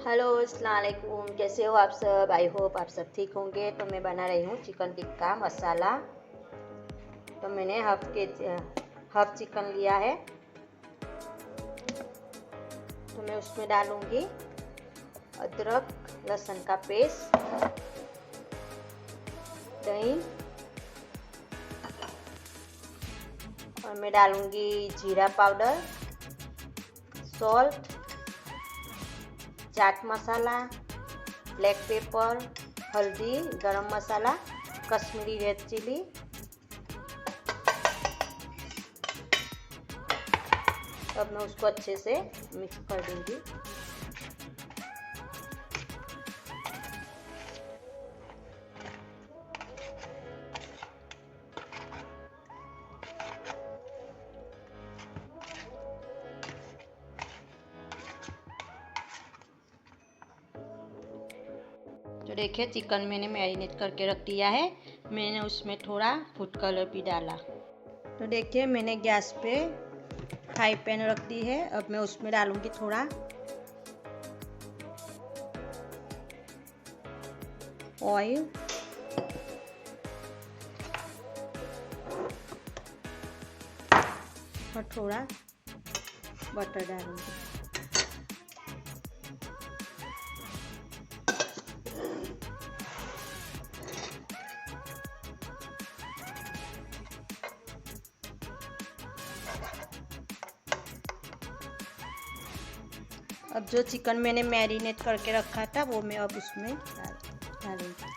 Hello अस्सलाम वालेकुम। कैसे हो आप सब? आई होप आप सब ठीक होंगे। तो मैं बना रही हूँ चिकन टिक्का मसाला। तो मैंने हाफ चिकन लिया है। तो मैं उसमें डालूँगी अदरक लहसुन का पेस्ट, दही, और मैं डालूँगी जीरा powder, salt, chaat masala, black pepper, हल्दी, गरम मसाला, कश्मीरी रेड चिली। अब मैं उसको अच्छे से मिक्स कर दूंगी। तो देखिए चिकन मैंने मैरिनेट करके रख दिया है। मैंने उसमें थोड़ा फूड कलर भी डाला। तो देखिए मैंने गैस पे फ्राई पैन रख दी है। अब मैं उसमें डालूंगी थोड़ा ऑयल और थोड़ा बटर डालूंगी। अब जो चिकन मैंने मैरिनेट करके रखा था वो मैं अब उसमें डालूंगी।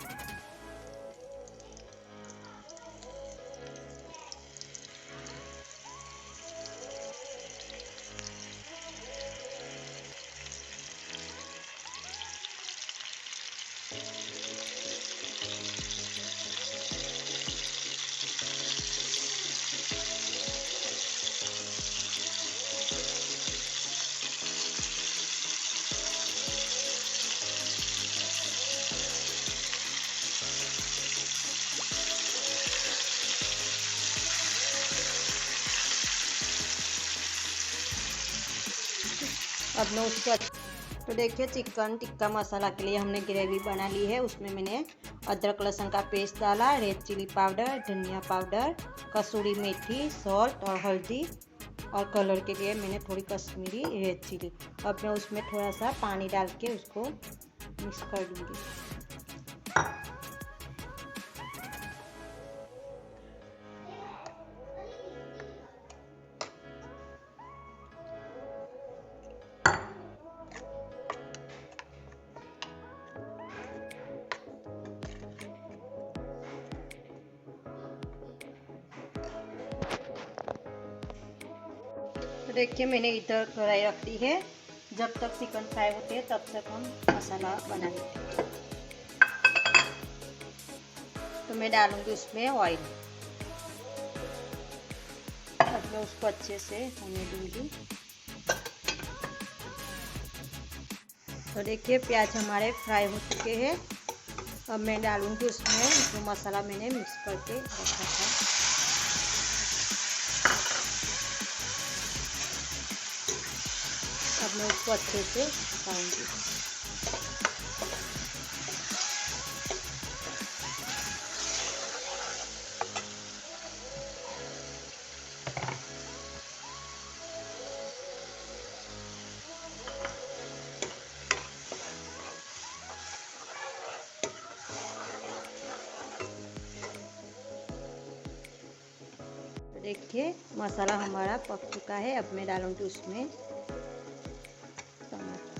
अब मैं उसको तो देखिए चिकन टिक्का मसाला के लिए हमने ग्रेवी बना ली है। उसमें मैंने अदरक लहसुन का पेस्ट डाला, रेड चिली पाउडर, धनिया पाउडर, कसूरी मेथी, सॉल्ट और हल्दी, और कलर के लिए मैंने थोड़ी कश्मीरी रेड चिली। अब मैं उसमें थोड़ा सा पानी डाल के उसको मिक्स कर दूंगी। तो देखिए मैंने इधर कढ़ाई रख दी है। जब तक चिकन फ्राई होते हैं तब तक हम मसाला बना लेते हैं। तो मैं डालूंगी उसमें ऑयल। अब मैं उसको अच्छे से होने दूंगी। तो देखिए प्याज हमारे फ्राई हो चुके हैं। अब मैं डालूंगी उसमें जो मसाला मैंने मिक्स करके रखा था। अब मैं उसको अच्छे से पकाऊंगी। देखिए मसाला हमारा पक चुका है। अब मैं डालूंगी उसमें टमाटर।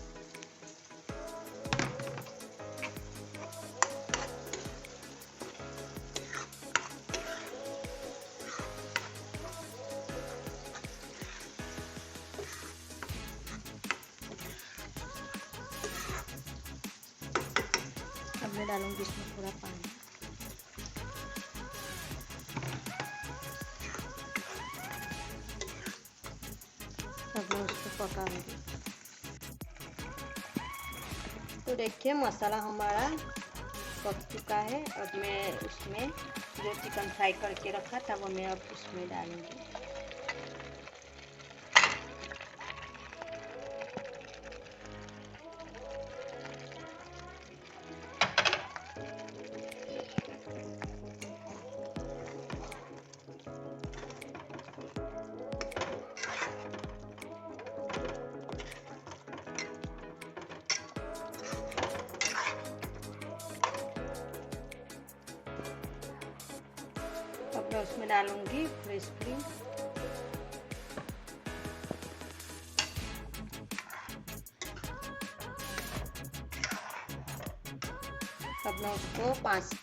अब मैं डालूंगी इसमें थोड़ा पानी। अब मैं उसको पकाऊंगी। तो देखिए मसाला हमारा पक चुका है। अब मैं उसमें जो चिकन फ्राई करके रखा था वो मैं अब उसमें डालूंगी। मैं उसमें डालूंगी फ्रेश क्रीम। अब मैं उसको 5।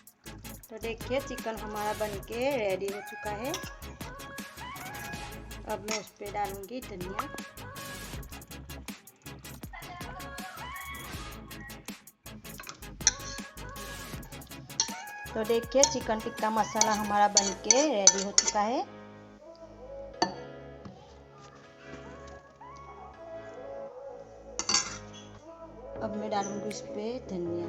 तो देखिए चिकन हमारा बनके रेडी हो चुका है। अब मैं उस पर डालूंगी धनिया। तो देखिए चिकन टिक्का मसाला हमारा बनके रेडी हो चुका है। अब मैं डालूंगी इस पे धनिया।